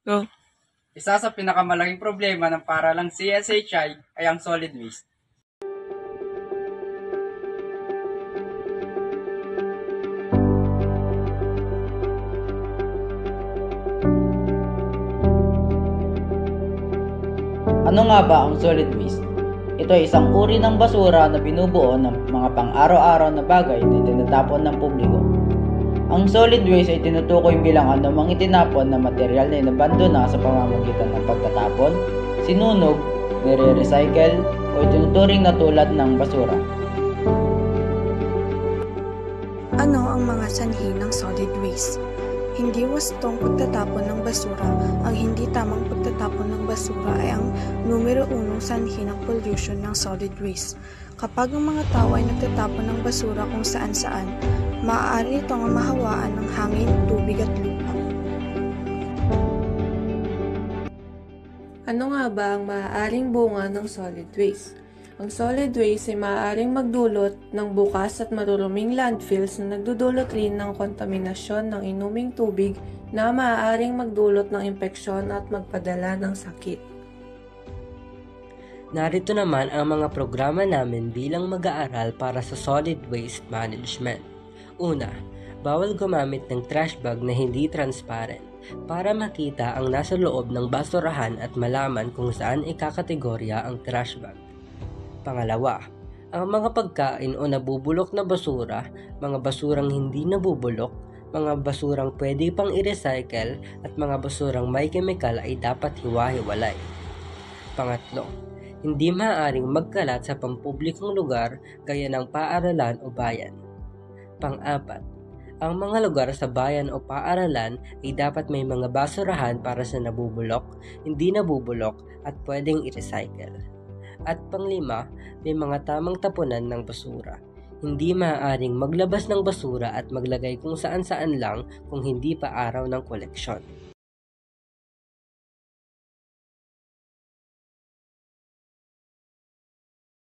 Go. Isa sa pinakamalaking problema ng paaralang CSHI ay ang solid waste. Ano nga ba ang solid waste? Ito ay isang uri ng basura na binubuo ng mga pang-araw-araw na bagay na tinatapon ng publiko. Ang solid waste ay tinutukoy bilang anumang itinapon na material na inabandona sa pamamagitan ng pagtatapon, sinunog, nire-recycle, o itinuturing na tulad ng basura. Ano ang mga sanhi ng solid waste? Hindi wastong pagtatapon ng basura. Ang hindi tamang pagtatapon ng basura ay ang numero 1 sanhi ng pollution ng solid waste. Kapag ang mga tao ay nagtatapon ng basura kung saan-saan, maaari itong mahawaan ng hangin, tubig at lupa. Ano nga ba ang maaaring bunga ng solid waste? Ang solid waste ay maaaring magdulot ng bukas at maruruming landfills na nagdudulot rin ng kontaminasyon ng inuming tubig na maaaring magdulot ng impeksyon at magpadala ng sakit. Narito naman ang mga programa namin bilang mag-aaral para sa solid waste management. Una, bawal gumamit ng trash bag na hindi transparent para makita ang nasa loob ng basurahan at malaman kung saan ikakategorya ang trash bag. Pangalawa, ang mga pagkain o nabubulok na basura, mga basurang hindi nabubulok, mga basurang pwede pang i-recycle at mga basurang may kemikal ay dapat hiwa-hiwalay. Pangatlo, hindi maaaring magkalat sa pampublikong lugar gaya ng paaralan o bayan. Pang-apat, ang mga lugar sa bayan o paaralan ay dapat may mga basurahan para sa nabubulok, hindi nabubulok at pwedeng i-recycle. At panglima, may mga tamang tapunan ng basura. Hindi maaaring maglabas ng basura at maglagay kung saan-saan lang kung hindi pa araw ng koleksyon.